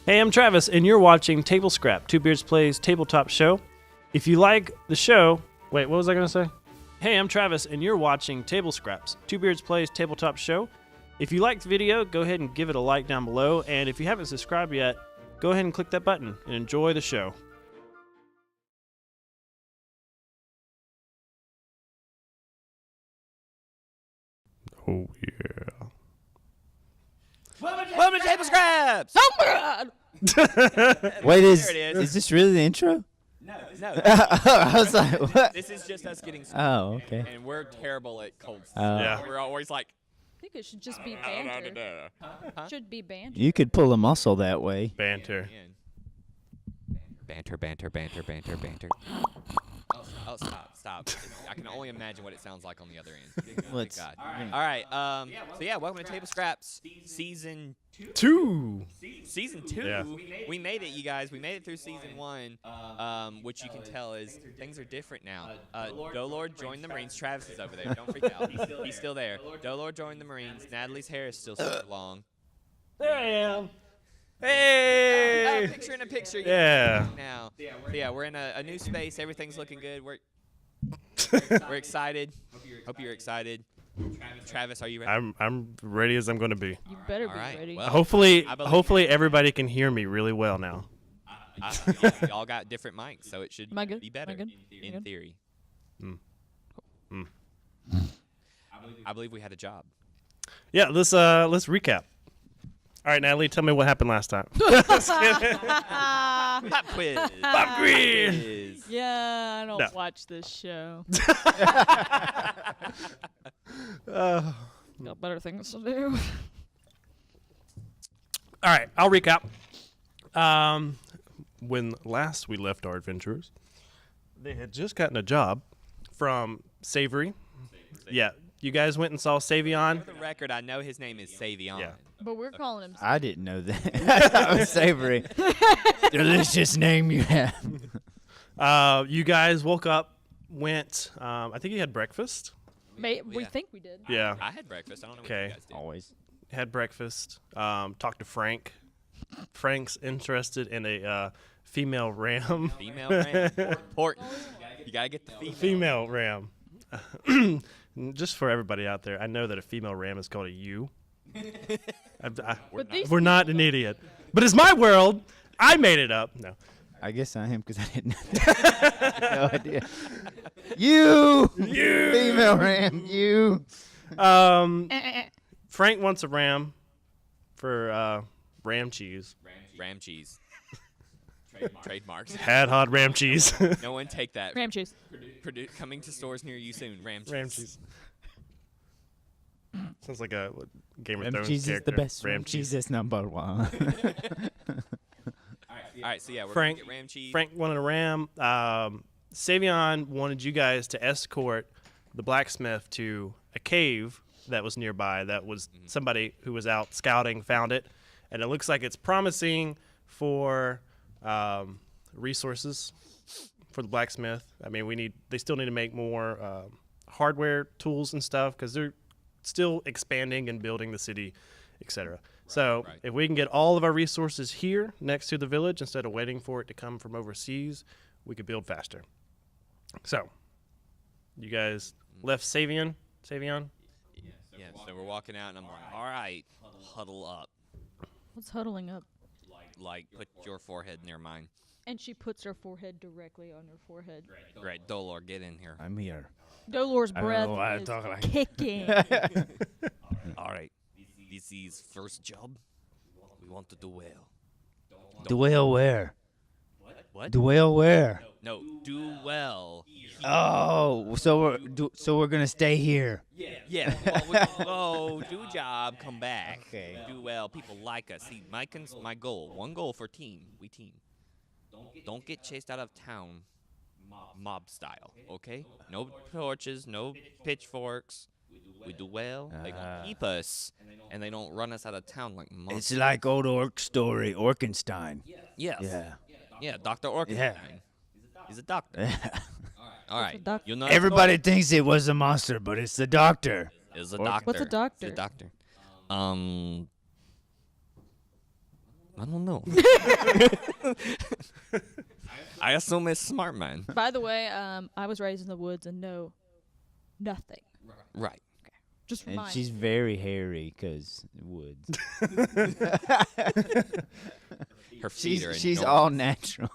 Hey, I'm Travis, and you're watching Table Scrap, Two Beards Plays Tabletop Show. If you like the show, wait, what was I going to say? Hey, I'm Travis, and you're watching Table Scraps, Two Beards Plays Tabletop Show. If you liked the video, go ahead and give it a like down below, and if you haven't subscribed yet, go ahead and click that button and enjoy the show. Oh, yeah. Welcome to Table Scraps! Oh my god! Wait, There it is. is this really the intro? No. I was like, what? This is just us getting started. Oh, okay. And we're terrible at cold Yeah. We're always like, I think it should just be banter. Should be banter. You could pull a muscle that way. Banter. Banter. Oh, stop. I can only imagine what it sounds like on the other end. Let's- God. All right. So yeah, welcome to Table Scraps, season 2. Season 2. Yeah. We made it, you guys. We made it through season 1, which you can tell is things are different now. Dolor joined the Marines. Travis is over there. Don't freak out. He's still there. Dolor joined the Marines. Natalie's hair is still super long. There I am. Hey! Picture in a picture. Yeah. Now. So yeah, we're in a new space. Everything's looking good. We're excited. Hope you're excited. Travis, are you ready? I'm ready as I'm going to be. You better All be right, ready. well- Hopefully, I believe- hopefully everybody can hear me really well now. Y'all got different mics, so it should Am I good? be Am I better good? in Good? theory. Mm. I believe we had a job. Yeah, let's recap. All right, Natalie, tell me what happened last time. Pop quiz. Pop quiz. quiz. Yeah, I don't No. watch this show. Uh, Got better things to do. all right, I'll recap. When last we left our adventurers, they had just gotten a job from Savory. Yeah, you guys went and saw Savion. For the record, I know his name is Savion. Yeah. But we're calling him. I didn't know that. I thought it was savory. Delicious name you have. You guys woke up, went. I think you had breakfast. We Yeah. think we did. Yeah, I had breakfast. I don't know Okay. what you guys did. Always. had breakfast. Talked to Frank. Frank's interested in a female ram. Female ram. Important. You gotta get the female. Female ram. Just for everybody out there, I know that a female ram is called a ewe. But these We're not an idiot. But it's my world. I made it up. No. I guess I am because I didn't know. No idea. You! Female ram, you! Frank wants a ram for ram cheese. Ram cheese. Trademarks. Had hot ram cheese. No one take that. Ram cheese. Coming to stores near you soon. Ram cheese. Ram cheese. Sounds like a Game of Ram Thrones cheese is character. the best. Ram cheese is number one. All right, so yeah, we're Frank- gonna get ram cheese. Frank wanted a ram. Savion wanted you guys to escort the blacksmith to a cave that was nearby. That was somebody who was out scouting found it, and it looks like it's promising for resources for the blacksmith. I mean, they still need to make more hardware tools and stuff because they're still expanding and building the city, etc. So right. if we can get all of our resources here next to the village instead of waiting for it to come from overseas, we could build faster. So you guys left Savion? Yeah, so we're walking out, and I'm like, all right, huddle up. What's huddling up? Like, put your forehead near mine. And she puts her forehead directly on her forehead. Great, Dolor, get in here. I'm here. Dolor's I don't breath know why I is talk like- kicking. All right, this is first job. We want to do well. Dwell where? What? Dwell where? No, do well. Oh, so we're gonna stay here. Yeah. Well, do job, come back. Okay. Do well. People like us. See, my goal. One goal for team. We team. Don't get chased out of town, mob style. Okay? No torches. No pitchforks. We do well. They gonna keep us, and they don't run us out of town like monsters. It's like old orc story, Orkenstein. Yes. Yeah. Yeah. Dr. Orkenstein. Yeah. He's a doctor. All right. doctor? You'll know Everybody thinks it was a monster, but it's the doctor. is a Or- doctor. What's a doctor? He's a doctor. I don't know. I assume it's smart man. By the way, I was raised in the woods and know nothing. Right. Just And remind she's very hairy because woods. Her feet are She's enormous. all natural.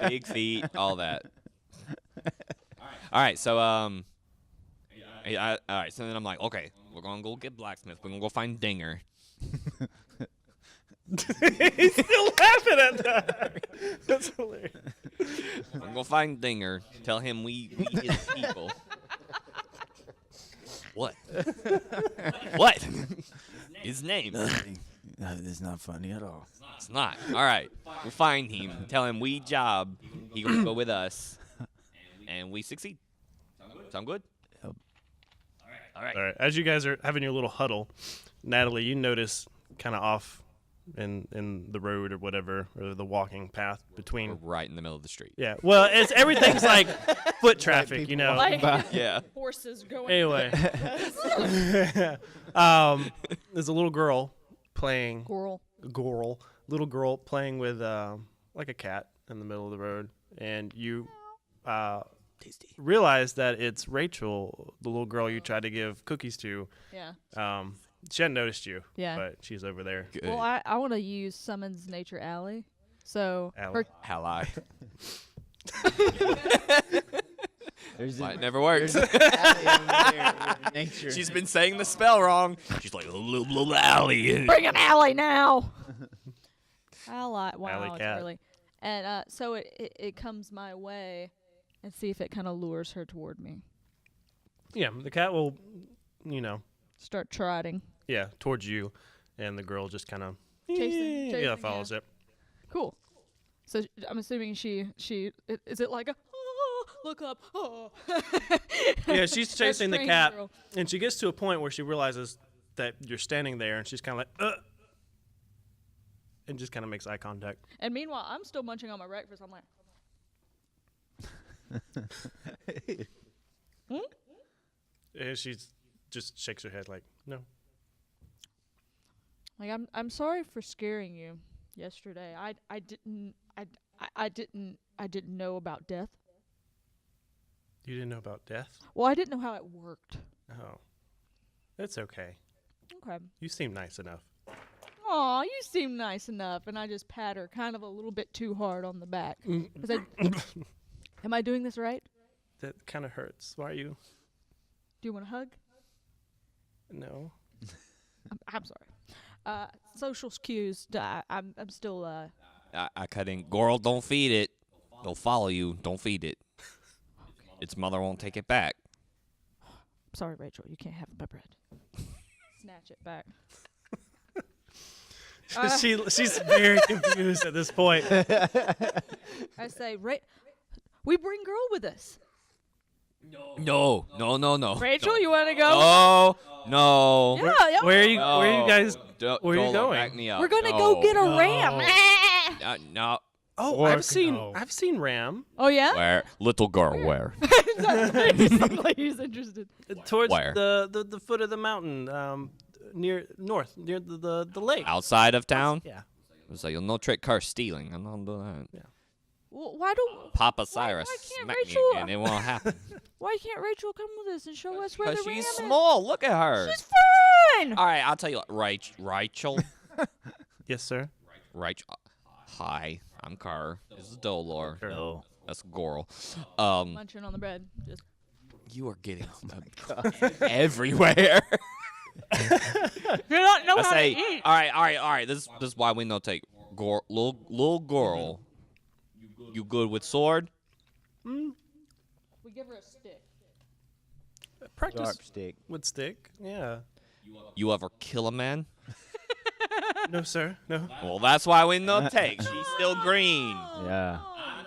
Big feet, all that. All right, so all right, so then I'm like, okay, we're gonna go get blacksmith. We're gonna go find Dinger. He's still laughing at that. That's hilarious. We're gonna go find Dinger. Tell him we his people. What? What? His name. That's not funny at all. It's not. All right, we'll find him. Tell him we job. He gonna go with us, and we succeed. Sound good? Yep. All right. All right. As you guys are having your little huddle, Natalie, you notice kind of off in the road or whatever, or the walking path We're between. right in the middle of the street. Yeah. Well, it's everything's like foot traffic, you know. like Yeah. horses going. Anyway, there's a little girl playing. Little girl playing with like a cat in the middle of the road, and you realize that it's Rachel, the little girl you tried to give cookies to. Yeah. She hadn't noticed you. Yeah. But she's over there. Good. Well, I want to use Summons Nature Alley. So Alley. Ally. There's It never works. nature. She's been saying the spell wrong. She's like, alley. bring an alley now. Ally. Wow, Alley it's cat. early. And so it comes my way, and see if it kind of lures her toward me. Yeah, the cat will, Start trotting. towards you, and the girl just kind of Chasing, follows it. Cool. So I'm assuming she is it like a look up? Oh. Yeah, she's That chasing the strange cat, girl. and she gets to a point where she realizes that you're standing there, and she's kind of like, and just kind of makes eye contact. And meanwhile, I'm still munching on my breakfast. I'm like, And she's just shakes her head like, no. like I'm sorry for scaring you yesterday. I didn't know about death. You didn't know about death? Well, I didn't know how it worked. Oh. It's okay. Okay. You seem nice enough. Aw, you seem nice enough, and I just pat her kind of a little bit too hard on the back. 'Cause am I doing this right? That kind of hurts. Why are you? Do you want a hug? No. I'm sorry. Social cues. I'm still. I cut in. Goral, don't feed it. They'll follow you. Don't feed it. Its mother won't take it back. Sorry, Rachel. You can't have my bread. Snatch it back. She's very confused at this point. I say, we bring girl with us. No. Rachel, you want to go? No. Yeah. Where are you? No. Where are you guys? Where Where are you going? Back me up. We're gonna No. go get a No. ram. No. Oh, Or- I've seen no. Ram Oh yeah. Where? Little girl, where? Suddenly he's interested. towards Where? the foot of the mountain, near the lake. Outside of town? Yeah. So you'll no trick car stealing. I'm not doing that. Well, why don't? Papa Cyrus can't smack Rachel- me and it won't happen. Why can't Rachel come with us and show us where the Because ram she's is? small. Look at her. She's fine. All right, I'll tell you what. Rachel. Yes, sir. Rachel. Hi, I'm Carr. This is Dolor. No. That's Goral. Munching on the bread. Just You are getting everywhere. you don't know I how say, to eat. all right. This is why we no take little girl. You good with sword? We give her a stick. Practice Sharp stick. with stick. Yeah. You ever kill a man? No, sir. No. Well, that's why we no take. She's still green. Yeah.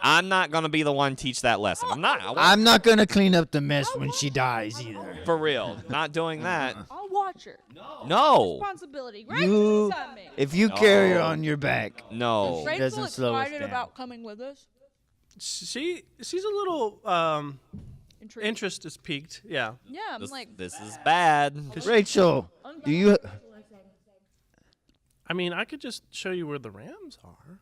I'm not gonna be the one teach that lesson. I'm not. I'm not gonna clean up the mess when she dies either. For real. Not doing that. I'll watch her. No. Responsibility. You, Rachel's on me. if you carry her No. on your back, No. Right. Rachel doesn't slow us excited down. about coming with us. She's a little Intrigued. interest is peaked. Yeah. Yeah, I'm like, This is bad. Rachel, do you? I mean, I could just show you where the rams are.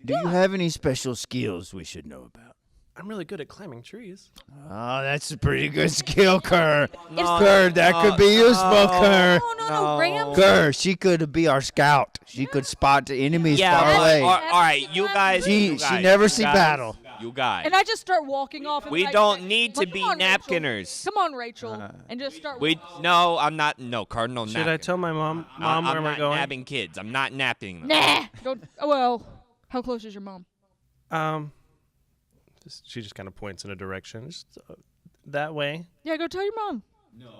Do you have any special skills we should know about? I'm really good at climbing trees. Oh, that's a pretty good skill, Kerr. No, Kerr, that could be useful, Kerr. No, Rams. Kerr, she could be our scout. She could spot the enemies Yeah, far all away. right, you guys. She you guys, never you see guys, battle. You guys. And I just start walking off. And We like, don't need to like, be come on, Rachel. napkiners. Come on, Rachel, and just start. No, I'm not. No, Cardinal. Should I tell my mom I'm where we're not going? nabbing kids. I'm not napping them. Nah, don't. Oh, well, how close is your mom? She just kind of points in a direction. Just that way. Yeah, go tell your mom.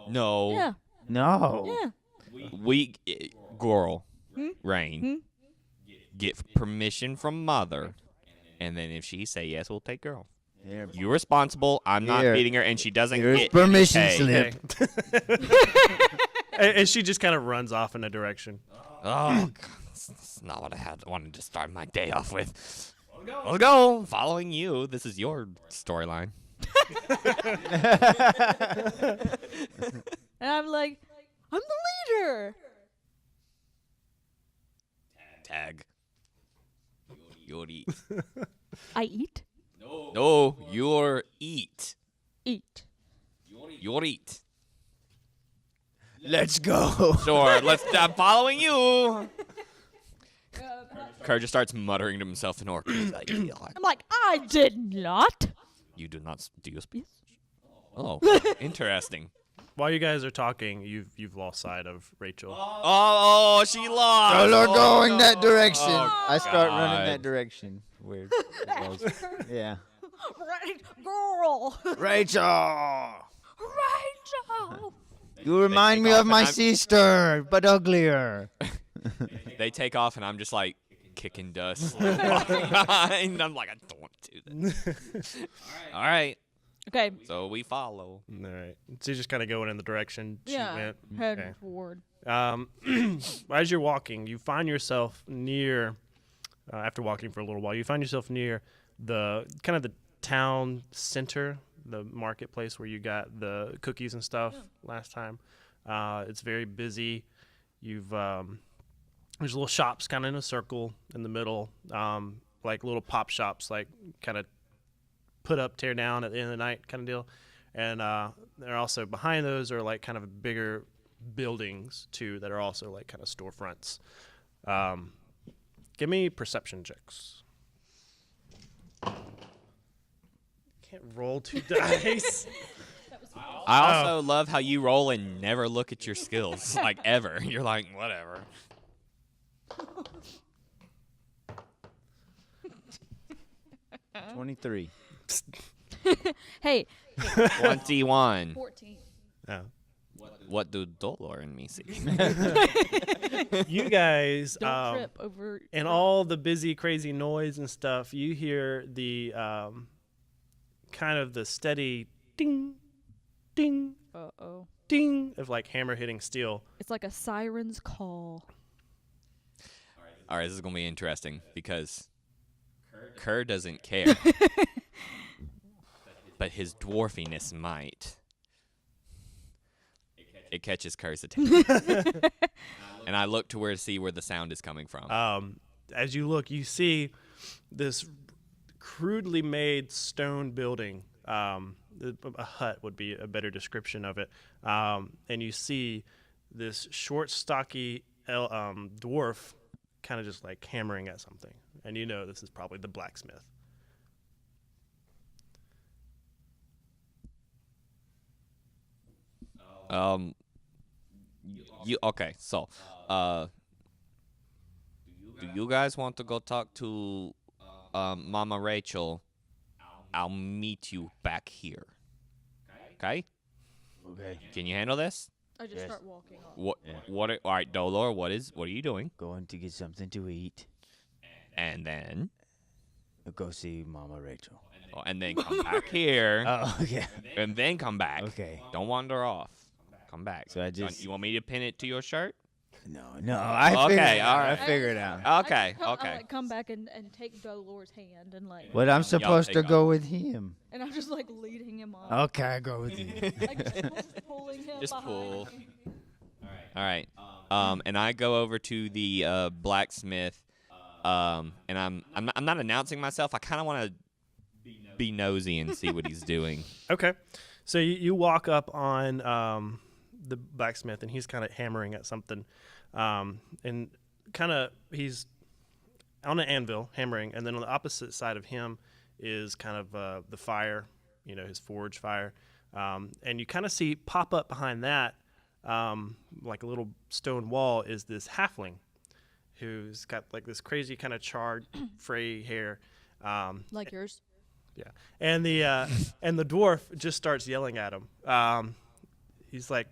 No. Yeah, No. yeah. We, girl, Rain, get permission from mother, and then if she say yes, we'll take girl. Here, You're responsible. I'm not Here. beating her, and she doesn't Here's get permission any pay. slip. And she just kind of runs off in a direction. Oh, God, that's not what I wanted to start my day off with. Let's go. Following you. This is your storyline. And I'm like, I'm the leader. Tag. You'll eat. I eat. No, you're eat. Eat. You'll eat. Let's go. Sure, I'm following you. Kerr just starts muttering to himself in orc. He's like, I'm like, I did not. you do not do you speak? Oh, interesting. While you guys are talking, you've lost sight of Rachel. Oh, she lost. Oh, Lord, Oh, going that no. direction. Oh, I start God. running that direction. Weird. It was. Yeah. Right, girl. Rachel, Rachel. you remind take me off of my and I'm- sister, but uglier. They take off, and I'm just like kicking dust. Walking behind. I'm like, I don't want to do this. All right, Okay. so we follow. All right. So you're just kind of going in the direction she Yeah. went. Heading Okay. forward. As you're walking, you find yourself near, after walking for a little while, you find yourself near the kind of the town center, the marketplace where you got the cookies and stuff last time. It's very busy. There's little shops kind of in a circle in the middle, like little pop shops, like kind of put up, tear down at the end of the night kind of deal. And they're also behind those are like kind of bigger buildings too that are also like kind of storefronts. Give me perception checks. Can't roll 2 dice. I also love how you roll and never look at your skills, like ever. You're like, whatever. Oh. 23. Hey, 21. 14. Oh. What do Dolor and me see? You guys, Don't trip over. and all the busy, crazy noise and stuff, you hear the kind of the steady ding, ding, Uh-oh. ding of like hammer hitting steel. It's like a siren's call. All right, this is going to be interesting because Kerr doesn't care. But his dwarfiness might. It catches Kerr's attention. And I look to see where the sound is coming from. As you look, you see this crudely made stone building. A hut would be a better description of it. And you see this short, stocky dwarf kind of just like hammering at something. And you know this is probably the blacksmith. Okay, so do you guys want to go talk to Mama Rachel? I'll meet you back here. Okay? Okay. Can you handle this? I just Yes. start walking off. What all right, Dolor, what are you doing? Going to get something to eat. And then Go see Mama Rachel. and then come back here. Oh, okay. And then come back. Okay. Don't wander off. Come back. So I just- You want me to pin it to your shirt? No, I Okay, figured it out. all right. I figured it out. Okay, I okay. like come back and take Dolor's hand and like, But I'm supposed to take go with him. and I'm just like leading him on. Okay, I go with you. Like just pulling him Just behind pull. me. All right. And I go over to the blacksmith. And I'm not announcing myself. I kind of want to be nosy and see what he's doing. Okay. So you walk up on the blacksmith, and he's kind of hammering at something. And kind of he's on an anvil hammering, and then on the opposite side of him is kind of the fire, his forge fire. And you kind of see pop up behind that, like a little stone wall, is this halfling who's got like this crazy kind of charred, fray hair. Like yours. Yeah, and the dwarf just starts yelling at him. He's like,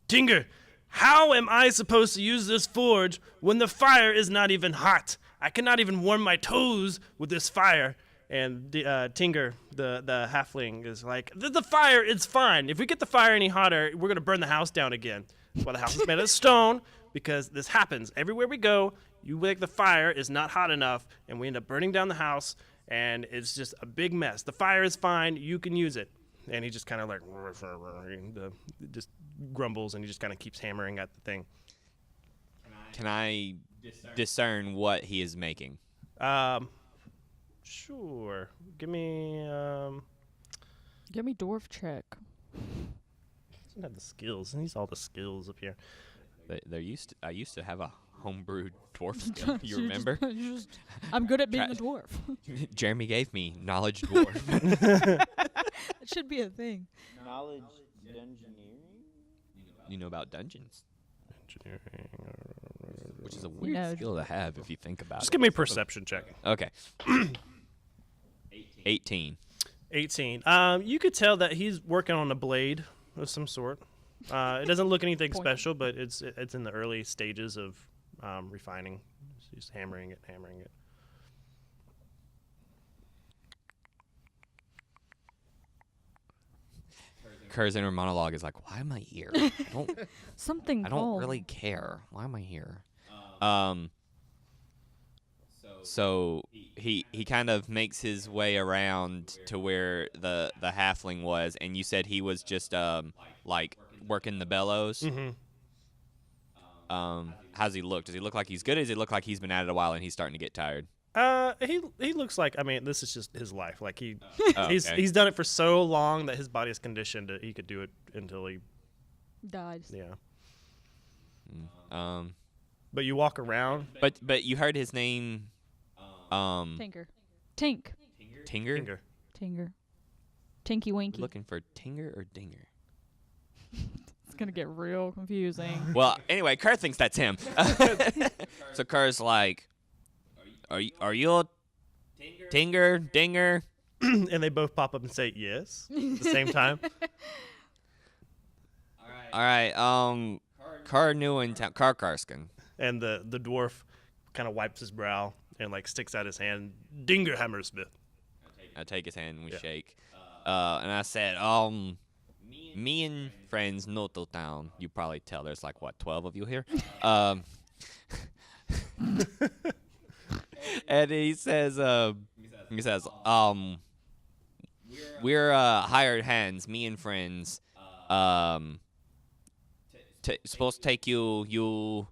"Tinger, how am I supposed to use this forge when the fire is not even hot? I cannot even warm my toes with this fire." And Tinger, the halfling, is like, the fire is fine. If we get the fire any hotter, we're going to burn the house down again. That's why the house is made of stone, because this happens. Everywhere we go, you make the fire is not hot enough, and we end up burning down the house, and it's just a big mess. The fire is fine. You can use it. And he just kind of like, just grumbles, and he just kind of keeps hammering at the thing. Can I discern what he is making? Sure. Give me, dwarf check. doesn't have the skills. He needs all the skills up here. I used to have a homebrewed dwarf skill. You remember? I'm good at being a dwarf. Jeremy gave me knowledge dwarf. That should be a thing. Knowledge dungeoneering? You know about dungeons, Engineering. which is a weird skill to have if you think about it. Just give me a perception check. Okay. 18. 18. You could tell that he's working on a blade of some sort. It doesn't look anything special, but it's in the early stages of refining. He's hammering it. Kerr's inner monologue is like, why am I here? I don't really care. Why am I here? So he kind of makes his way around to where the halfling was, and you said he was just like working the bellows. Mm-hmm. How's he look? Does he look like he's good? Or does he look like he's been at it a while and he's starting to get tired? He looks like, I mean, this is just his life. Like Oh, okay. he's done it for so long that his body is conditioned that he could do it until he Dies. yeah. But you walk around. but you heard his name. Tinker. Tink. Tinger. Finger. Tinger. Tinky Winky. Looking for Tinger or Dinger? It's gonna get real confusing. Well, anyway, Kerr thinks that's him. So Kerr's like, Are you a Tinger, Dinger? And they both pop up and say yes at the same time. All right. Kerr new in town. Kerr Karskin. And the dwarf kind of wipes his brow and like sticks out his hand. Dinger Hammersmith. I take his hand and we Yeah. shake. And I said, me and friends no to town. You probably tell there's like what 12 of you here. And he says, we're hired hands, me and friends. Supposed to take you.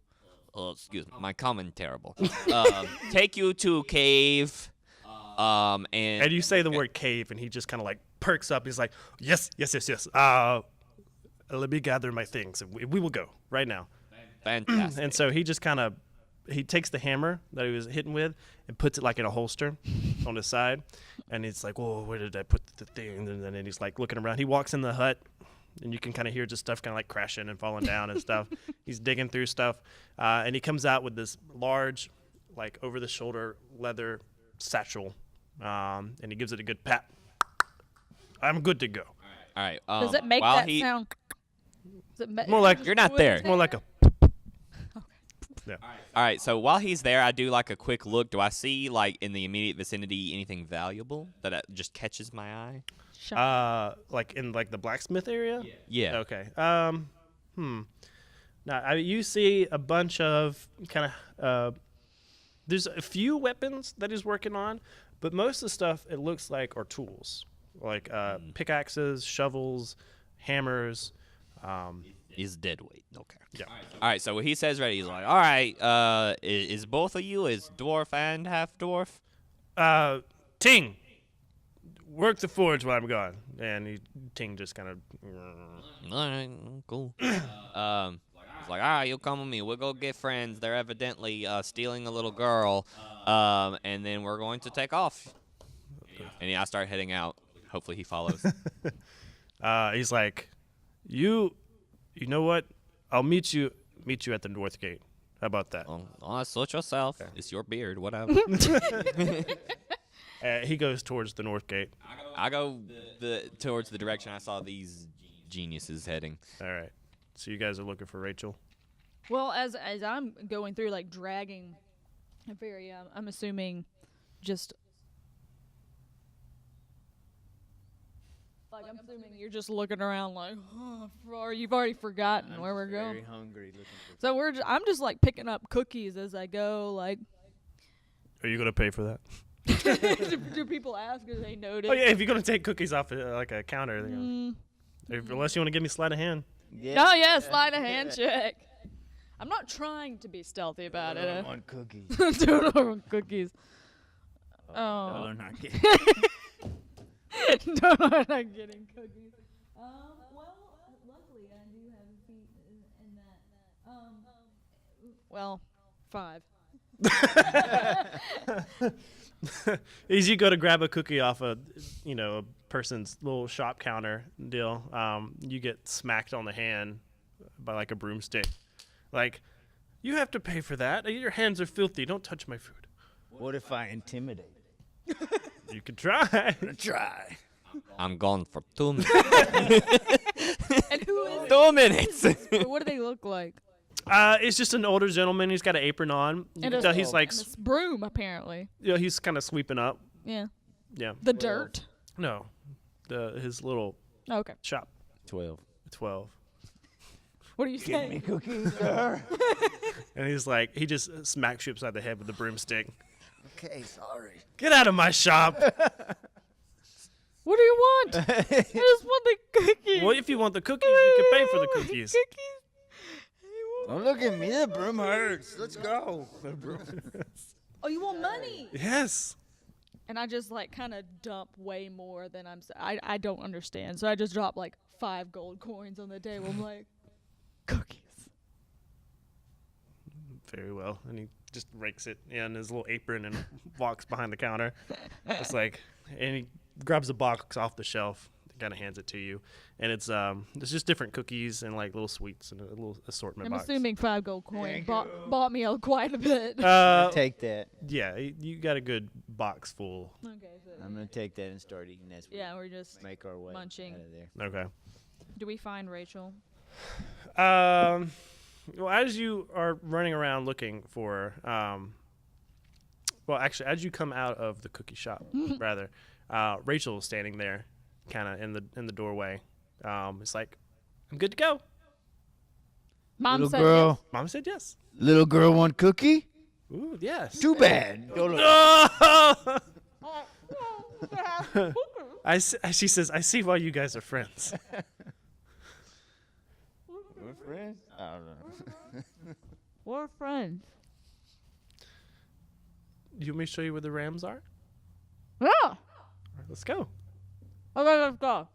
Excuse me, my comment terrible. Take you to a cave. And you say the word cave, and he just kind of like perks up. He's like, yes. Let me gather my things, and we will go right now. Fantastic. And so he just kind of takes the hammer that he was hitting with and puts it like in a holster on his side. And he's like, whoa, where did I put the thing? And then he's like looking around. He walks in the hut, and you can kind of hear just stuff kind of like crashing and falling down and stuff. He's digging through stuff. And he comes out with this large, like over-the-shoulder leather satchel. And he gives it a good pat. I'm good to go. All right. Does it make while that sound? Does it More like You're not there. More like a. Yeah. All right. So while he's there, I do like a quick look. Do I see like in the immediate vicinity anything valuable that just catches my eye? Like in like the blacksmith area. Yeah. Okay. Now you see a bunch of kind of. There's a few weapons that he's working on, but most of the stuff it looks like are tools, like pickaxes, shovels, hammers. Is dead weight. Okay. Yeah. All right. So when he says ready, he's like, all right. Is both of you is dwarf and half dwarf? Ting, work the forge while I'm gone. And Ting just kind of. All right. Cool. He's like, all right, you'll come with me. We'll go get friends. They're evidently stealing a little girl. And then we're going to take off. And I start heading out. Hopefully he follows. He's like, you know what? I'll meet you at the north gate. How about that? Sort yourself. It's your beard. Whatever. He goes towards the north gate. I go towards the direction I saw these geniuses heading. All right. So you guys are looking for Rachel. Well, as I'm going through, like, dragging a very, I'm assuming just, like, I'm assuming you're just looking around like, you've already forgotten where we're going. Very hungry looking for. So I'm just, like, picking up cookies as I go, like. Are you gonna pay for that? do people ask if they notice? Oh yeah, if you're gonna take cookies off like a counter, unless you want to give me sleight of hand. Yeah. Oh, yeah, slide a hand check. I'm not trying to be stealthy about it. I want cookies. Don't want cookies. Oh. No, they're not getting. No, I'm not getting cookies. Well, luckily I do have a feat in that. Well, 5. As you go to grab a cookie off a person's little shop counter deal, you get smacked on the hand by like a broomstick. Like, you have to pay for that. Your hands are filthy. Don't touch my food. What if I intimidate? You can try. Try. I'm gone for 2 minutes. And who is 2 minutes. it? What do they look like? It's just an older gentleman. He's got an apron on. You can tell he's like, and a broom, apparently. he's kind of sweeping up. Yeah. Yeah. The dirt. No, his little Okay. shop. 12. 12. What are you saying? Cookies, sir. And he's like, he just smacks you upside the head with the broomstick. Okay, sorry. Get out of my shop. What do you want? I just want the cookies. Well, if you want the cookies, you can pay for the cookies. Don't look at me. The broom hurts. Let's go. Oh, you want money? Yes. And I just like kind of dump way more than I don't understand. So I just drop like 5 gold coins on the table. I'm like, cookies. Very well. And he just rakes it in his little apron and walks behind the counter. It's like, and he grabs a box off the shelf, kind of hands it to you, and it's just different cookies and like little sweets and a little assortment I'm box. assuming 5 gold coins bought me quite a bit. Take that. Yeah, you got a good box full. Okay, so I'm gonna take that and start eating this. yeah, we're just Make our way munching. out of there. Okay. Do we find Rachel? Well, as you are running around looking for, well, actually, as you come out of the cookie shop, rather, Rachel is standing there, kind of in the doorway. It's like, I'm good to go. Mom Little said girl. yes. Mom said yes. Little girl want cookie? Ooh, yes. Too bad. Go look. Oh! She says, I see why you guys are friends. We're friends? I don't know. We're friends. You want me to show you where the Rams are? Yeah. All right, let's go. Okay, let's go.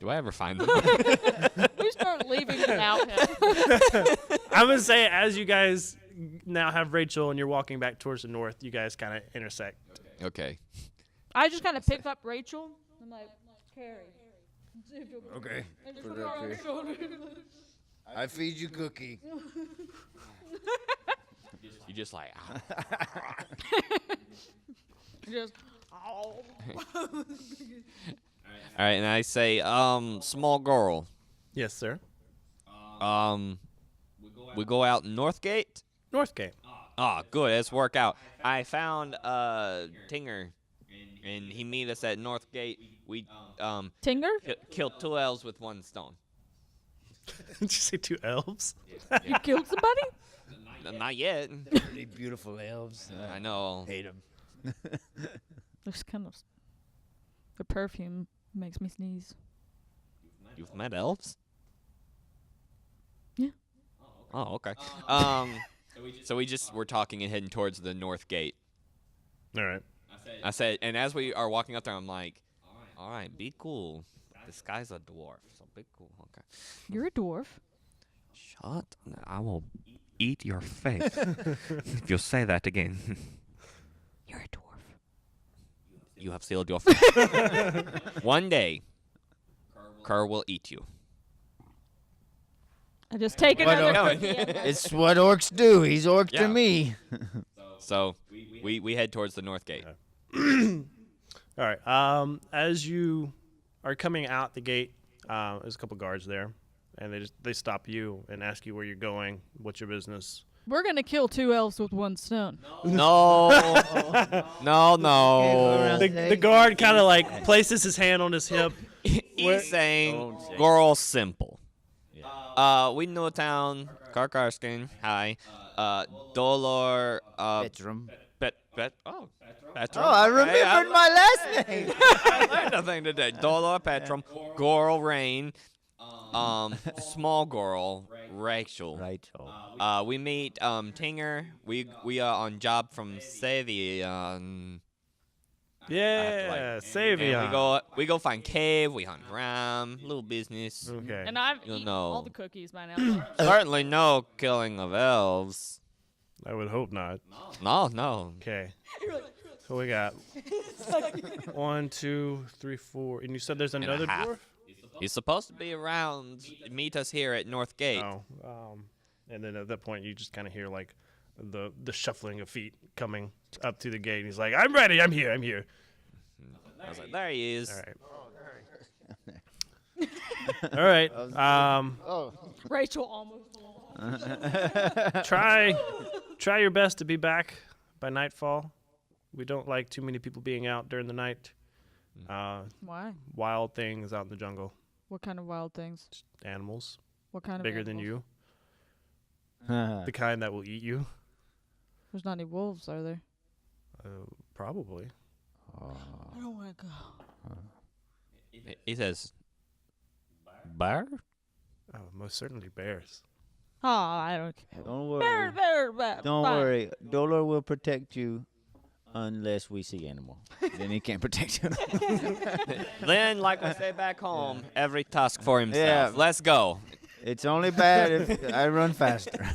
Do I ever find them? We start leaving without him. I'm going to say, as you guys now have Rachel and you're walking back towards the north, you guys kind of intersect. Okay. I just kind of pick up Rachel. I'm like, Carrie. Okay. And just Put put it her up on the here. shoulder. I feed you cookie. You just like, Just, all right, and I say, small girl. Yes, sir. We go out Northgate. Northgate. Ah, good. Let's work out. I found Tinger, and he meet us at Northgate. We Tinger? killed 2 elves with 1 stone. Did you say 2 elves? You killed somebody? Not yet. Pretty beautiful elves. I know. Hate them. There's kind of the perfume makes me sneeze. You've met elves? Yeah. Oh, okay. So we're talking and heading towards the north gate. All right. I said, and as we are walking up there, I'm like, all right, be cool. This guy's a dwarf, so be cool. Okay. You're a dwarf. Shut. I will eat your face if you say that again. You're a dwarf. You have sealed your fate. One day, Kerr will eat you. I just take What another are- cookie. and- It's what orcs do. He's orc Yeah. to me. So we head towards the north gate. All right. As you are coming out the gate, there's a couple guards there, and they stop you and ask you where you're going, what's your business. We're gonna kill 2 elves with 1 stone. No, no, no. The guard kind of like places his hand on his hip. He's saying, Don't say. girl, simple. We know town, Karkarskin, hi. Dolor, Petrum. oh, Petrum. Oh, I Okay, remembered my last name. I learned a thing today. Dolor, Petrum, Goral, Rain, small girl, Rachel. Rachel. We meet Tinger. We are on job from Savion. Yeah, And Savion. we go find cave. We hunt ram, little business. Okay. And I've You'll eaten all know. the cookies by now. Certainly no killing of elves. I would hope not. No. Okay. So we got 1, 2, 3, 4, and you said there's a another half. dwarf. He's supposed to be around. Meet us here at North Gate. Oh, and then at that point you just kind of hear like the shuffling of feet coming up to the gate. And he's like, "I'm ready. I'm here. I'm here." I was like, there he is. All right. All right. Oh. Rachel almost. Try your best to be back by nightfall. We don't like too many people being out during the night. Why? Wild things out in the jungle, What kind of wild things? animals What kind of bigger than animals? you, the kind that will eat you. There's not any wolves, are there? Probably. I don't want to go. He says, bear? Oh, most certainly bears. Oh, I don't care. Don't Bear, worry. bear, bear. Don't bye. worry. Dolor will protect you unless we see animal. Then he can't protect you. Then, like we say back home, every tusk for himself. Yeah. Let's go. It's only bad if I run faster.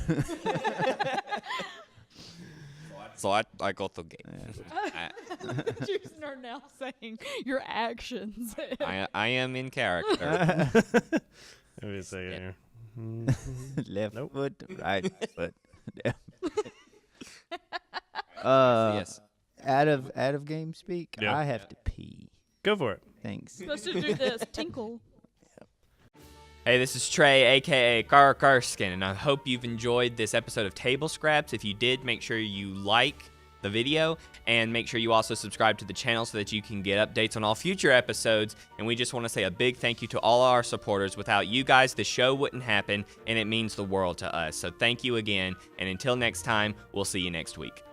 So I go through gate. You are now saying your actions. I am in character. Let me see here. Left Nope. foot, right foot. Yes. Out of game speak, Yeah. I have to pee. Go for it. Thanks. supposed to do this. Tinkle. Hey, this is Trey, aka Karkarskin, and I hope you've enjoyed this episode of Table Scraps. If you did, make sure you like the video and make sure you also subscribe to the channel so that you can get updates on all future episodes. And we just want to say a big thank you to all our supporters. Without you guys, the show wouldn't happen, and it means the world to us. So thank you again, and until next time, we'll see you next week.